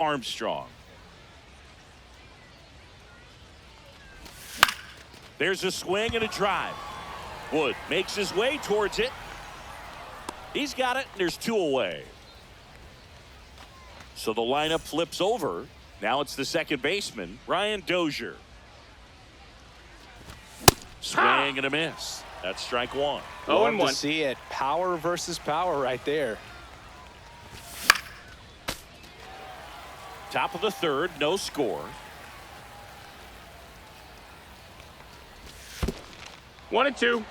Armstrong. There's a swing and a drive. Wood makes his way towards it. He's got it, and there's 2 away. So the lineup flips over. Now it's the second baseman, Ryan Dozier. Swing and a miss. That's strike 1. Love to see it. Power versus power right there. Top of the 3rd, no score. 1-2.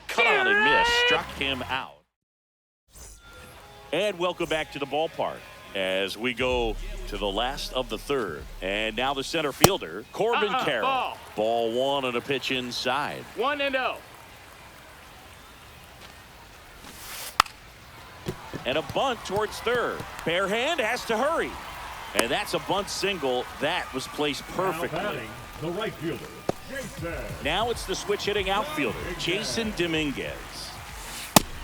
Cut on and miss. Struck him out. And welcome back to the ballpark as we go to the last of the 3rd. And now the center fielder, Corbin Carroll. Ball 1 on a pitch inside. 1-0. And a bunt towards 3rd. Bare hand has to hurry. And that's a bunt single. That was placed perfectly. Now batting, the right fielder, Jason. Now it's the switch hitting outfielder, Jason Dominguez.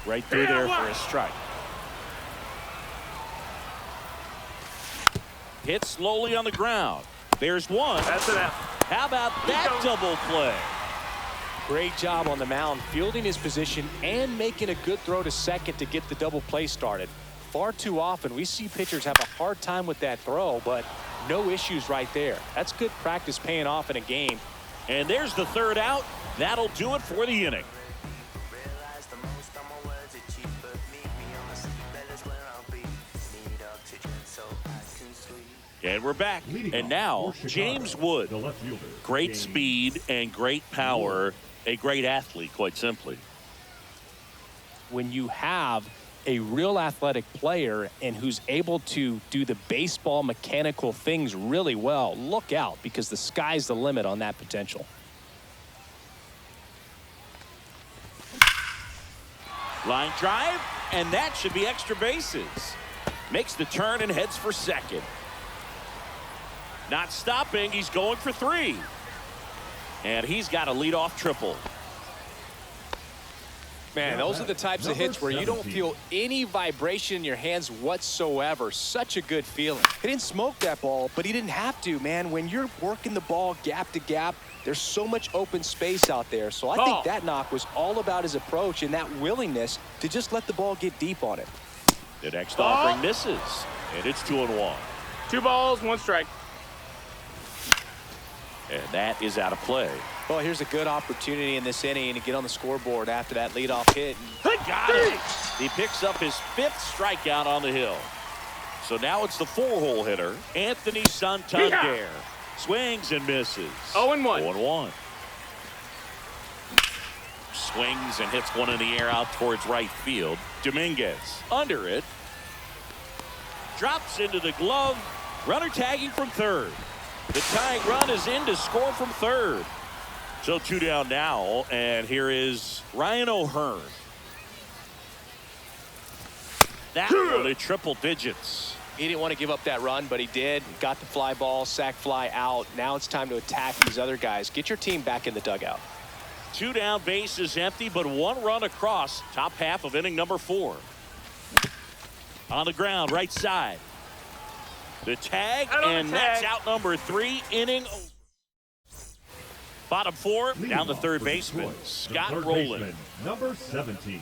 Right through there for a strike. Hit slowly on the ground. There's 1. That's enough. How about that double play? Great job on the mound, fielding his position and making a good throw to second to get the double play started. Far too often we see pitchers have a hard time with that throw, but no issues right there. That's good practice paying off in a game. And there's the 3rd out. That'll do it for the inning. And we're back. And now James Wood. Great speed and great power. A great athlete, quite simply. When you have a real athletic player and who's able to do the baseball mechanical things really well, look out, because the sky's the limit on that potential. Line drive, and that should be extra bases. Makes the turn and heads for second. Not stopping, he's going for 3. And he's got a leadoff triple. Man, those are the types of hits where you don't feel any vibration in your hands whatsoever. Such a good feeling. He didn't smoke that ball, but he didn't have to, man. When you're working the ball gap to gap, there's so much open space out there. So I think that knock was all about his approach and that willingness to just let the ball get deep on it. The next offering misses, and it's 2-1. 2 balls, 1 strike. And that is out of play. Well, here's a good opportunity in this inning to get on the scoreboard after that leadoff hit. Got it. He picks up his 5th strikeout on the hill. So now it's the 4-hole hitter, Anthony Santander. Swings and misses. 0-1. 0-1. Swings and hits one in the air out towards right field. Dominguez under it. Drops into the glove. Runner tagging from 3rd. The tying run is in to score from 3rd. So 2 down now, and here is Ryan O'Hearn. That one at triple digits. He didn't want to give up that run, but he did. Got the fly ball, sac fly out. Now it's time to attack these other guys. Get your team back in the dugout. 2 down, base is empty, but 1 run across. Top half of inning number 4. On the ground, right side. The tag, and that's out number 3, inning. Bottom 4, down the 3rd baseman, Scott Rowland. Number 17.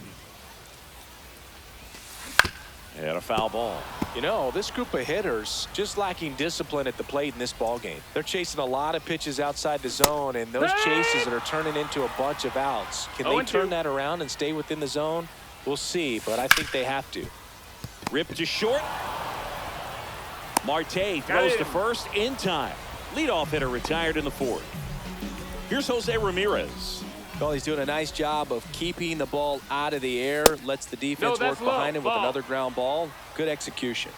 And a foul ball. You know, this group of hitters just lacking discipline at the plate in this ball game. They're chasing a lot of pitches outside the zone, and those chases that are turning into a bunch of outs. Can they turn that around and stay within the zone? We'll see, but I think they have to. Ripped to short. Marte throws to first in time. Leadoff hitter retired in the 4th. Here's Jose Ramirez. Well, he's doing a nice job of keeping the ball out of the air. Lets the defense work behind him with another ground ball. Good execution.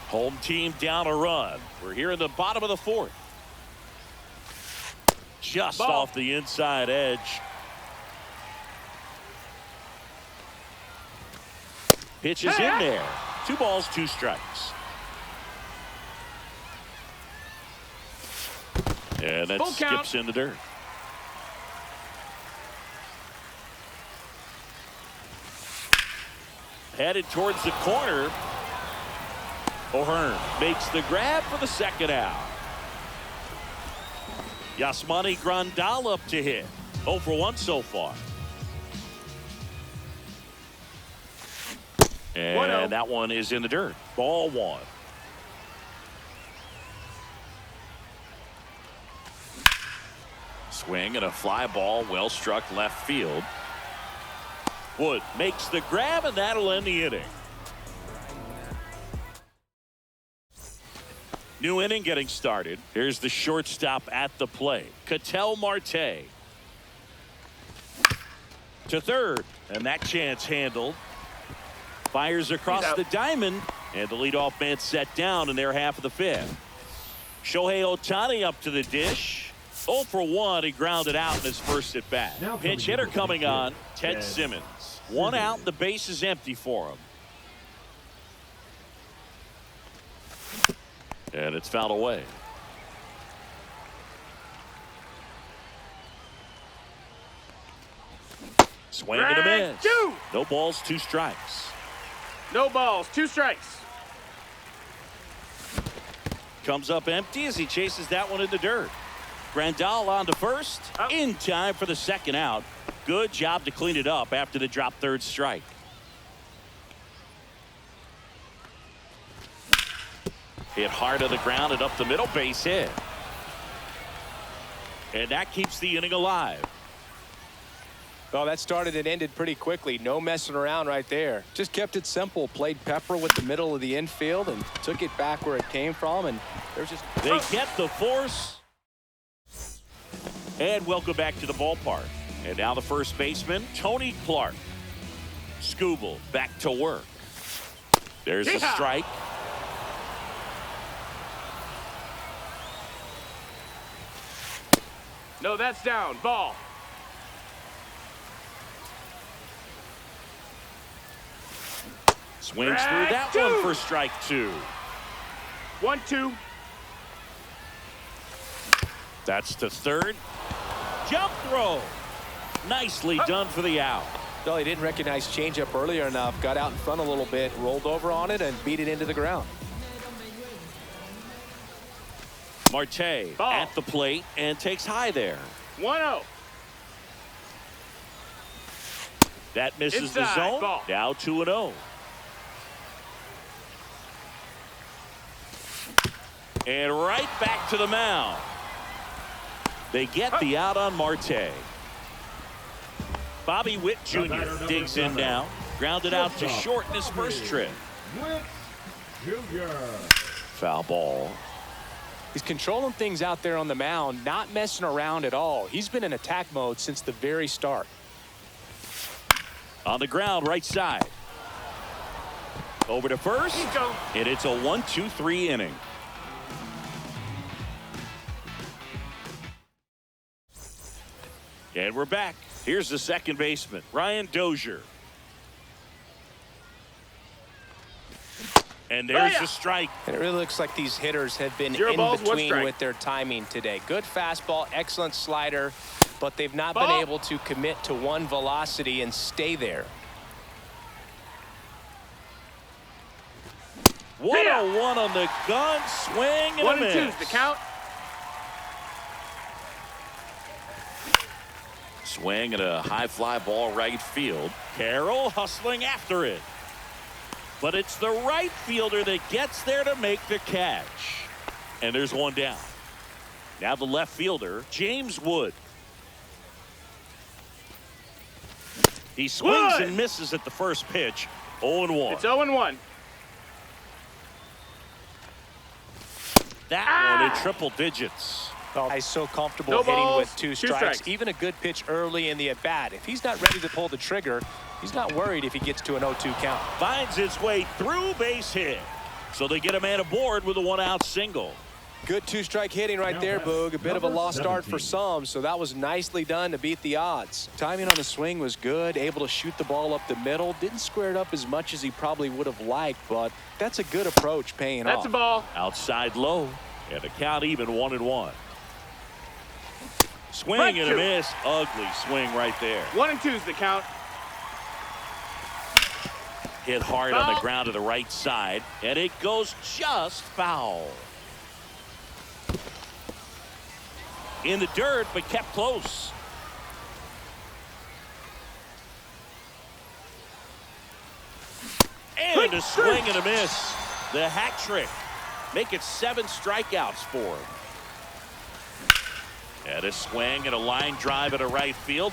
Home team down a run. We're here in the bottom of the 4th. Just off the inside edge. Pitch is in there. 2 balls, 2 strikes. And that Full count. skips in the dirt. Headed towards the corner. O'Hearn makes the grab for the second out. Yasmani Grandal up to hit. 0 for 1 so far. And 1-0. that one is in the dirt. Ball 1. Swing and a fly ball well struck left field. Wood makes the grab, and that'll end the inning. New inning getting started. Here's the shortstop at the plate. Ketel Marte. To third, and that chance handled. Fires across the diamond, and the leadoff man set down in their half of the fifth. Shohei Ohtani up to the dish. 0 for 1. He grounded out in his first at bat. Pinch hitter coming on, Ted Simmons. 1 out, the base is empty for him. And it's fouled away. Swing and a miss. 2. No balls, 2 strikes. No balls, 2 strikes. Comes up empty as he chases that one in the dirt. Grandal on to first. In time for the second out. Good job to clean it up after the drop third strike. Hit hard to the ground and up the middle, base hit. And that keeps the inning alive. Well, that started and ended pretty quickly. No messing around right there. Just kept it simple. Played pepper with the middle of the infield and took it back where it came from. And there's just... They get the force. And welcome back to the ballpark. And now the first baseman, Tony Clark. Skubal back to work. There's the strike. No, that's down. Ball. Swings through that one for strike 2. 1-2. That's to third. Jump throw. Nicely done for the out. No, he didn't recognize changeup earlier enough. Got out in front a little bit, rolled over on it, and beat it into the ground. Marte Ball. at the plate and takes high there. 1-0. That misses the Inside, zone. ball. Now 2-0. And right back to the mound. They get the out on Marte. Bobby Witt Jr. digs in now. Grounded out to short in his first trip. Witt Jr. Foul ball. He's controlling things out there on the mound, not messing around at all. He's been in attack mode since the very start. On the ground, right side. Over to first. Go. And it's a 1-2-3 inning. And we're back. Here's the second baseman, Ryan Dozier. And there's the strike. And it really looks like these hitters have been 0 in balls, 1 between strike. with their timing today. Good fastball, excellent slider, but they've not Ball. been able to commit to one velocity and stay there. 101 on the gun, swing and a 1 and miss. 2's the count. Swing and a high fly ball right field. Carroll hustling after it. But it's the right fielder that gets there to make the catch. And there's one down. Now the left fielder, James Wood. He swings and misses at the first pitch. 0-1. It's 0-1. That one in triple digits. Oh, he's so comfortable No hitting balls, with 2 2 strikes. strikes. Even a good pitch early in the at-bat. If he's not ready to pull the trigger, he's not worried if he gets to an 0-2 count. Finds its way through, base hit. So they get a man aboard with a 1-out single. Good 2-strike hitting right there, Boog. A bit of a lost start for some, so that was nicely done to beat the odds. Timing on the swing was good, able to shoot the ball up the middle. Didn't square it up as much as he probably would have liked, but that's a good approach paying off. That's a ball. Outside low. And the count even 1-1. Swing and a miss. Ugly swing right there. 1-2's the count. Hit hard on the ground to the right side, and it goes just foul. In the dirt, but kept close. And a swing and a miss. The hat trick. Make it 7 strikeouts for him. And a swing and a line drive into right field.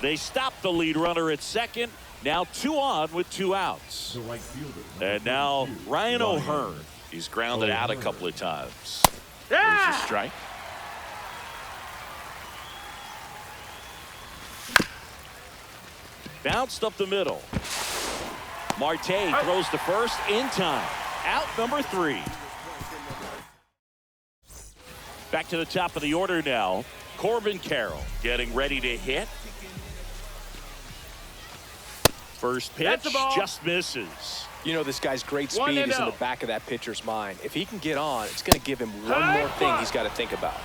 They stop the lead runner at second. Now 2 on with 2 outs. The right fielder. And now Ryan O'Hearn. He's grounded out a couple of times. There's a strike. Bounced up the middle. Marte throws to first in time. Out number 3. Back to the top of the order now. Corbin Carroll getting ready to hit. First pitch just misses. You know, this guy's great speed is in the back of that pitcher's mind. If he can get on, it's going to give him one more thing he's got to think about.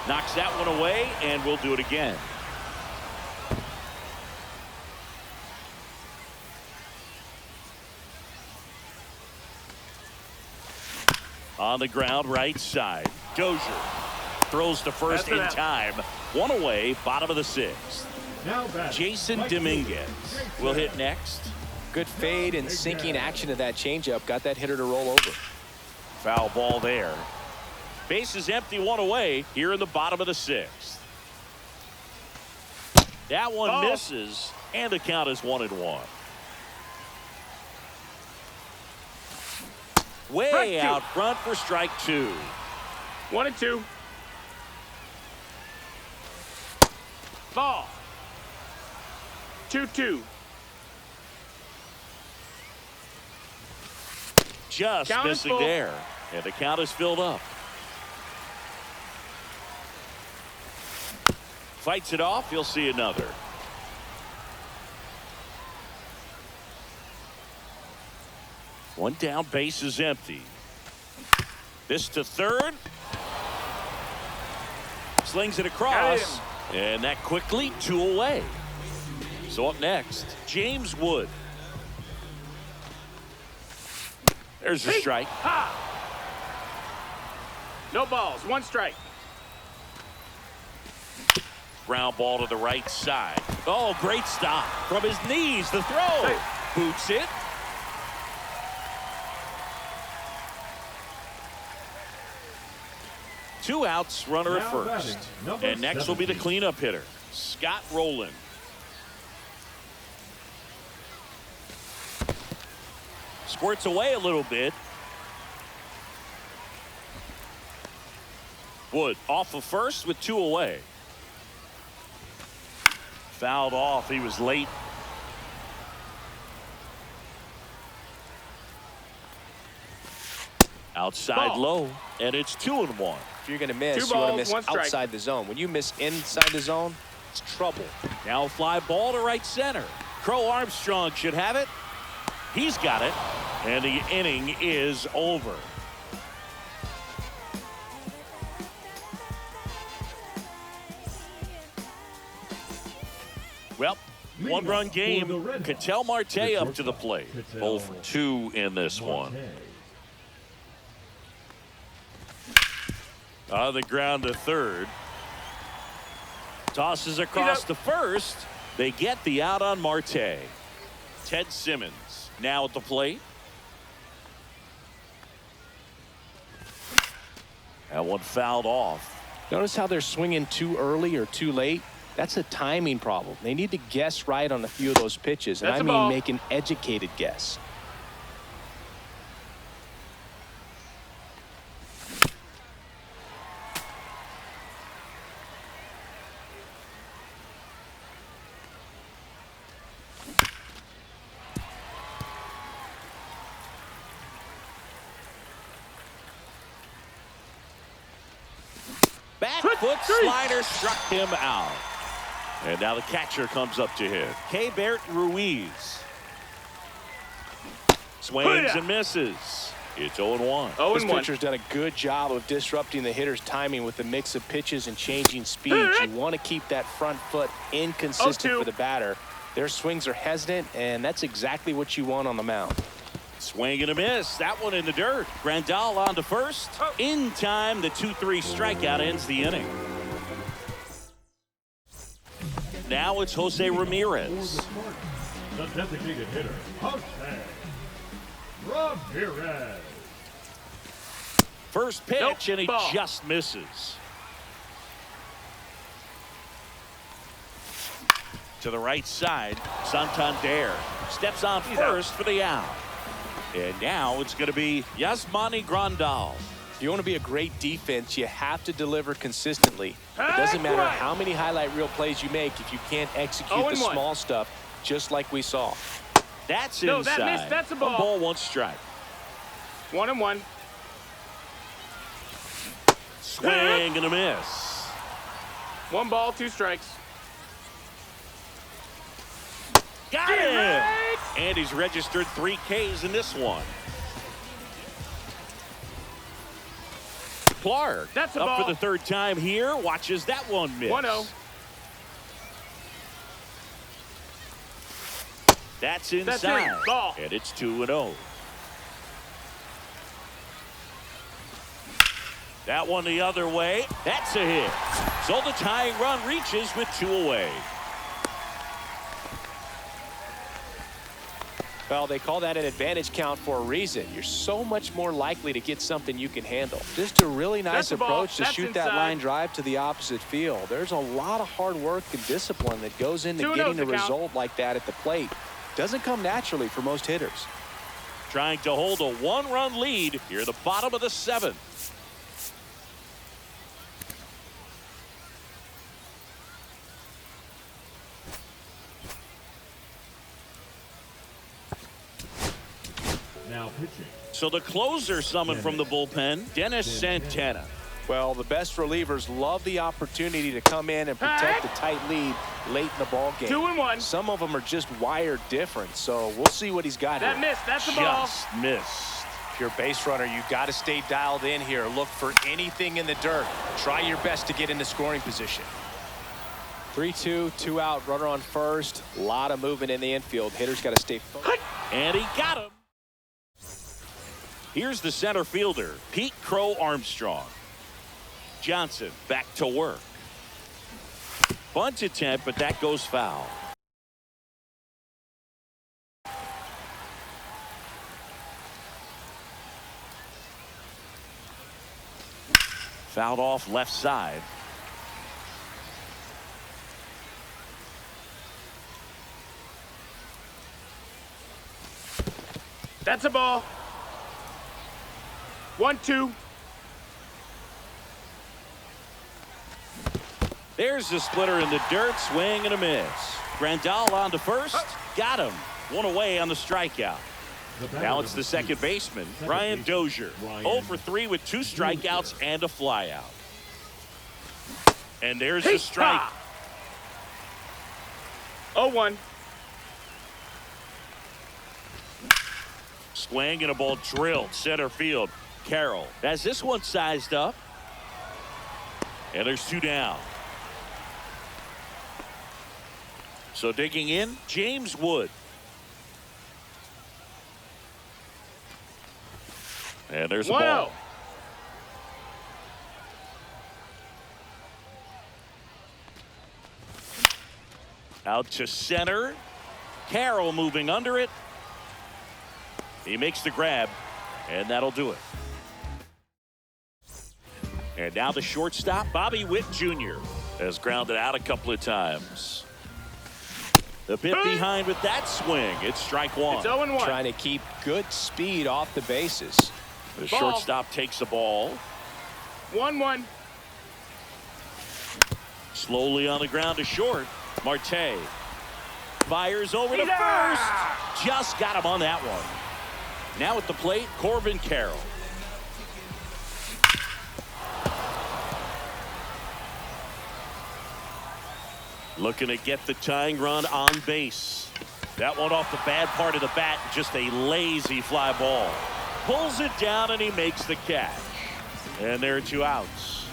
Knocks that one away, and we'll do it again. On the ground, right side. Dozier throws to first in time. 1 away, bottom of the 6th. Now Jason Dominguez will hit next. Good fade and sinking action of that changeup. Got that hitter to roll over. Foul ball there. Base is empty, 1 away here in the bottom of the 6th. That one misses, and the count is 1-1. Way out front for strike 2. 1-2. Ball. 2-2. Just Count missing there, and the count is filled up. Fights it off. He'll see another. One down, base is empty. This to third. Slings it across. And that quickly 2 away. So up next, James Wood. There's a strike. No balls. 1 strike. Ground ball to the right side. Oh, great stop. From his knees, the throw. Boots it. Two outs, runner at first. And next will be the cleanup hitter, Scott Rowland. Squirts away a little bit. Wood off of first with 2 away. Fouled off. He was late. Outside low, and it's 2-1. If you're going to miss, you want to miss outside the zone. When you miss inside the zone, it's trouble. Now a fly ball to right center. Crow Armstrong should have it. He's got it, and the inning is over. Well, 1-run game. Ketel Marte up to the plate. 0 for 2 in this one. On the ground to third. Tosses across to first. They get the out on Marte. Ted Simmons now at the plate. That one fouled off. Notice how they're swinging too early or too late. That's a timing problem. They need to guess right on a few of those pitches, and I mean make an educated guess. Back foot slider struck him out. And now the catcher comes up to hit. Keibert Ruiz. Swings and misses. It's 0-1. This pitcher's done a good job of disrupting the hitter's timing with a mix of pitches and changing speeds. You want to keep that front foot inconsistent for the batter. Their swings are hesitant, and that's exactly what you want on the mound. Swing and a miss. That one in the dirt. Grandal on to first. In time, the 2-3 strikeout ends the inning. Now it's Jose Ramirez. The designated hitter, Jose Ramirez. First pitch, and he just misses. To the right side, Santander steps on first for the out. And now it's going to be Yasmani Grandal. If you want to be a great defense, you have to deliver consistently. It doesn't matter how many highlight reel plays you make if you can't execute the small stuff, just like we saw. That's inside. That missed. That's a ball. 1 ball, 1 strike. 1-1. Swing and a miss. 1 ball, 2 strikes. Got him! And he's registered 3 Ks in this one. Clark That's a up ball. for the 3rd time here. Watches that one miss. 1-0. That's inside. That's ball. And it's 2-0. That one the other way. That's a hit. So the tying run reaches with 2 away. Well, they call that an advantage count for a reason. You're so much more likely to get something you can handle. Just a really nice approach to shoot that line drive to the opposite field. There's a lot of hard work and discipline that goes into getting a result like that at the plate. Doesn't come naturally for most hitters. Trying to hold a 1-run lead here at the bottom of the 7th. Now pitching. So the closer summoned from the bullpen, Dennis Santana. Well, the best relievers love the opportunity to come in and protect a tight lead late in the ball game. 2-1. Some of them are just wired different, so we'll see what he's got That here. missed. That's the ball. Just missed. If you're a base runner, you've got to stay dialed in here. Look for anything in the dirt. Try your best to get into scoring position. 3-2, 2 out, runner on first. A lot of movement in the infield. Hitters got to stay focused. And he got him. Here's the center fielder, Pete Crow Armstrong. Johnson back to work. Bunt attempt, but that goes foul. Fouled off left side. That's a ball. 1-2. There's the splitter in the dirt, swing and a miss. Grandal on to first, got him. 1 away on the strikeout. Now it's the second baseman, Brian Dozier. 0 for 3 with 2 strikeouts and a flyout. And there's the strike. 0-1. Swing and a ball drilled center field. Carroll has this one sized up. And there's 2 down. So digging in, James Wood. And there's a ball. Out to center. Carroll moving under it. He makes the grab, and that'll do it. And now the shortstop, Bobby Witt Jr. has grounded out a couple of times. The bit behind with that swing. It's strike 1. It's 0-1. Trying to keep good speed off the bases. The shortstop takes the ball. 1-1. Slowly on the ground to short. Marte fires over to first. Just got him on that one. Now at the plate, Corbin Carroll. Looking to get the tying run on base. That one off the bad part of the bat. Just a lazy fly ball. Pulls it down and he makes the catch. And there are 2 outs.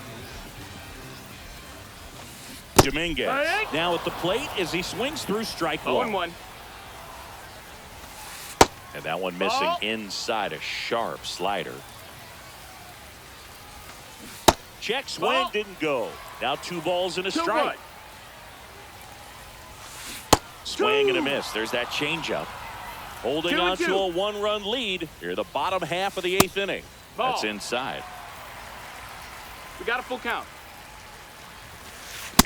Dominguez now at the plate as he swings through strike 1. 0-1. And that one missing inside, a sharp slider. Check swing, didn't go. Now 2 balls and a strike. Swing and a miss. There's that changeup. Holding on to a 1-run lead here, the bottom half of the 8th inning. That's inside. We got a full count.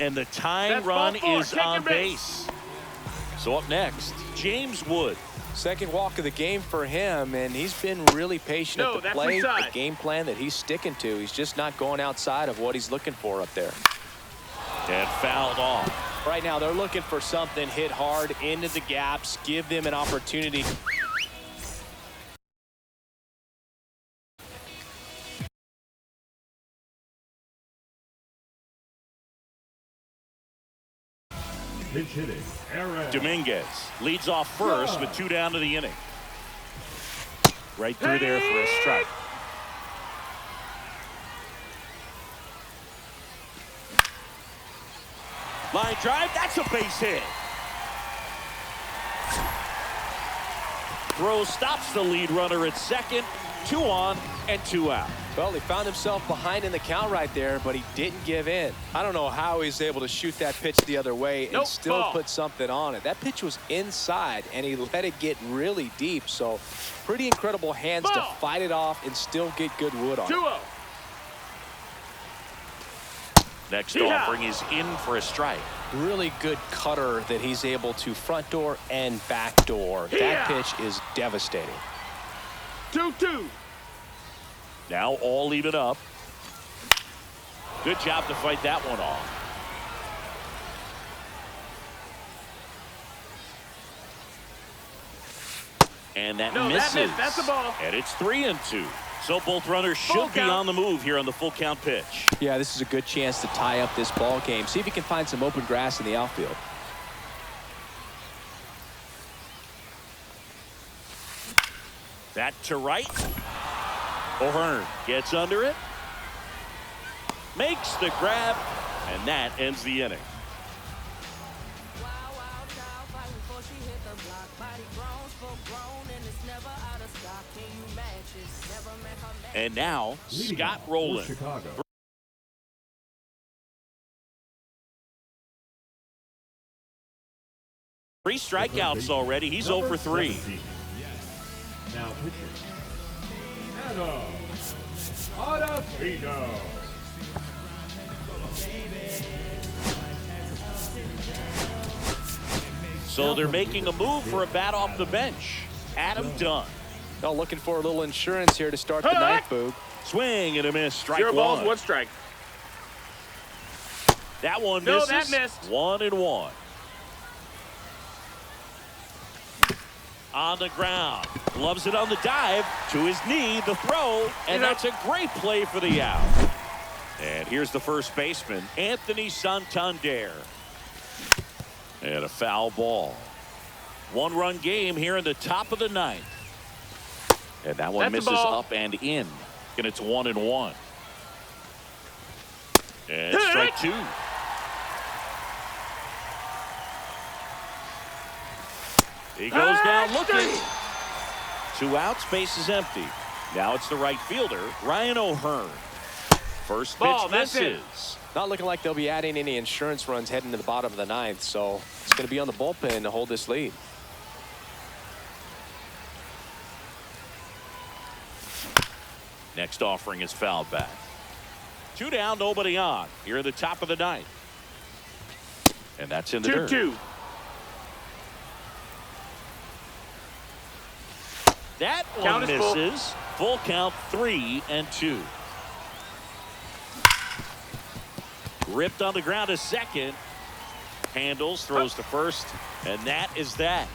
And the tying run is on base. So up next, James Wood. Second walk of the game for him, and he's been really patient at the plate. The game plan that he's sticking to. He's just not going outside of what he's looking for up there. And fouled off. Right now, they're looking for something hit hard into the gaps, give them an opportunity. Pitch hitting, Aaron. Dominguez leads off first with 2 down to the inning. Right through there for a strike. Line drive, that's a base hit. Throw stops the lead runner at second. 2 on and 2 out. Well, he found himself behind in the count right there, but he didn't give in. I don't know how he's able to shoot that pitch the other way and still put something on it. That pitch was inside, and he let it get really deep. So pretty incredible hands to fight it off and still get good wood on it. 2-0. Next offering is in for a strike. Really good cutter that he's able to front door and back door. That pitch is devastating. 2-2. Now all even up. Good job to fight that one off. And that misses. That's a ball. And it's 3-2. So both runners should be on the move here on the full count pitch. Yeah, this is a good chance to tie up this ball game. See if he can find some open grass in the outfield. That to right. O'Hearn gets under it. Makes the grab. And that ends the inning. And now, Scott Rowland. 3 strikeouts already. He's 0 for 3. Now pitching. Adam Ottavino. So they're making a move for a bat off the bench. Adam Dunn. Well, looking for a little insurance here to start the ninth, Boog. Swing and a miss. Strike 0 balls, 1. 1 strike. That one misses. No, that missed. 1-1. On the ground. Loves it on the dive. To his knee. The throw. And that's a great play for the out. And here's the first baseman, Anthony Santander. And a foul ball. 1-run game here in the top of the 9th. And that one misses up and in. And it's 1-1. And strike 2. He goes down looking. 2 outs, base is empty. Now it's the right fielder, Ryan O'Hearn. First pitch misses. Not looking like they'll be adding any insurance runs heading to the bottom of the 9th, so it's going to be on the bullpen to hold this lead. Next offering is fouled back. 2 down, nobody on. Here at the top of the 9th. And that's in the dirt. 2-2. That one misses. Full count, 3-2. Ripped on the ground to second. Handles, throws to first, and that is that.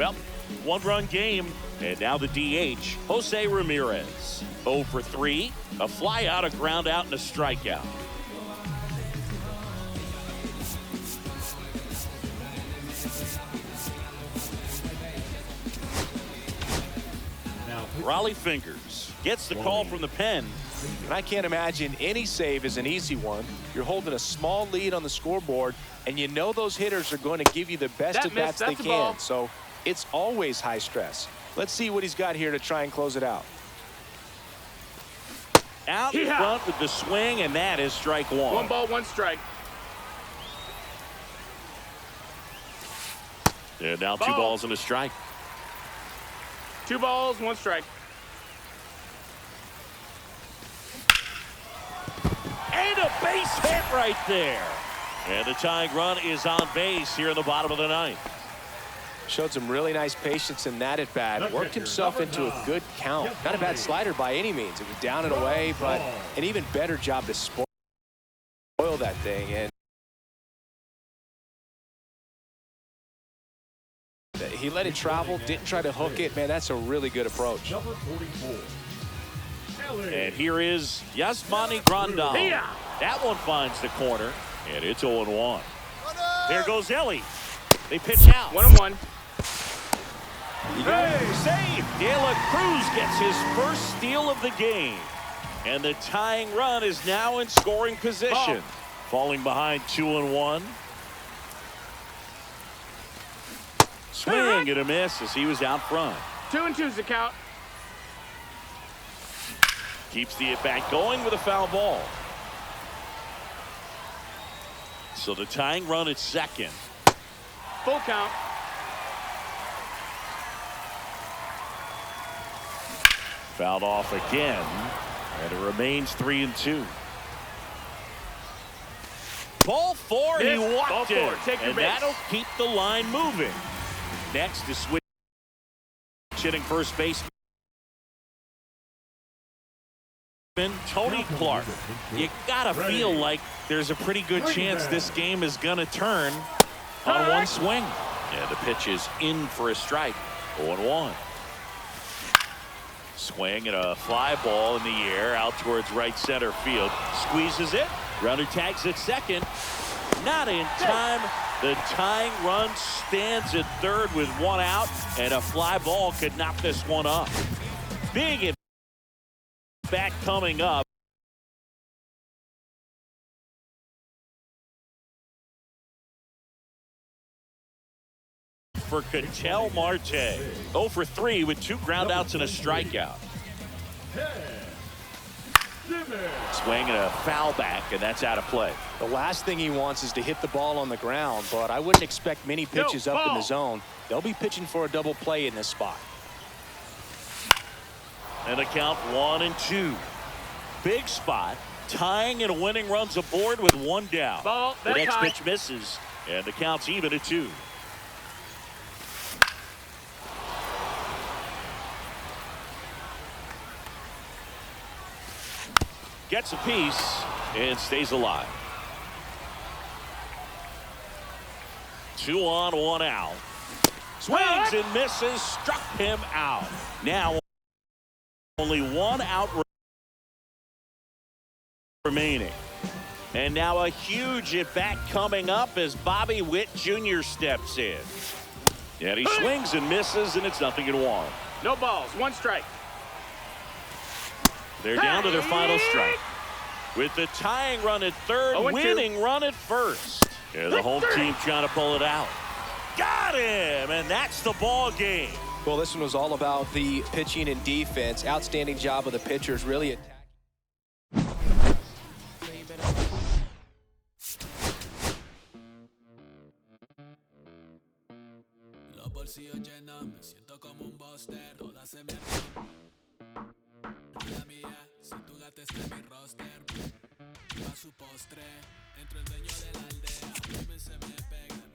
Well, one-run game, and now the DH, Jose Ramirez. 0 for 3, a fly out, a ground out, and a strikeout. Raleigh Fingers gets the call from the pen. And I can't imagine any save is an easy one. You're holding a small lead on the scoreboard, and you know those hitters are going to give you the best at bats they can. So it's always high stress. Let's see what he's got here to try and close it out. Out in front with the swing, and that is strike one. 1 ball, 1 strike. And now 2 balls and a strike. 2 balls, 1 strike. And a base hit right there. And the tying run is on base here in the bottom of the 9th. Showed some really nice patience in that at bat. Worked himself into a good count. Not a bad slider by any means. It was down and away, but an even better job to spoil that thing. And he let it travel, didn't try to hook it. Man, that's a really good approach. And here is Yasmani Grandal. That one finds the corner, and it's 0-1. There goes Ellie. They pitch out. 1-1. Hey, save! De La Cruz gets his first steal of the game. And the tying run is now in scoring position. Falling behind 2-1. Swing and a miss as he was out front. 2-2's the count. Keeps the at-bat going with a foul ball. So the tying run at second. Full count. Fouled off again, and it remains 3-2. Ball 4, he walked it, and that'll keep the line moving. Next is switch hitting first baseman Tony Clark. You gotta feel like there's a pretty good chance this game is gonna turn on one swing. And the pitch is in for a strike. 0-1. Swing and a fly ball in the air out towards right center field. Squeezes it. Runner tags at second. Not in time. The tying run stands at third with 1 out, and a fly ball could knock this one up. Big at bat coming up. For Ketel Marte. 0 for 3 with 2 groundouts and a strikeout. Swing and a foul back, and that's out of play. The last thing he wants is to hit the ball on the ground, but I wouldn't expect many pitches up in the zone. They'll be pitching for a double play in this spot. And the count 1-2. Big spot. Tying and winning runs aboard with 1 down. The next pitch misses, and the count's even at 2. Gets a piece and stays alive. 2 on, 1 out. Swings and misses, struck him out. Now only 1 out remaining. And now a huge at bat coming up as Bobby Witt Jr. steps in. And he swings and misses, and it's 0-1. No balls, 1 strike. They're down to their final strike. With the tying run at third, winning run at first. Yeah, the home team trying to pull it out. Got him, and that's the ball game. Well, this one was all about the pitching and defense. Outstanding job of the pitchers, really attacking. Si tu gata está en mi roster, a su postre, entro el dueño de la aldea, se me pega.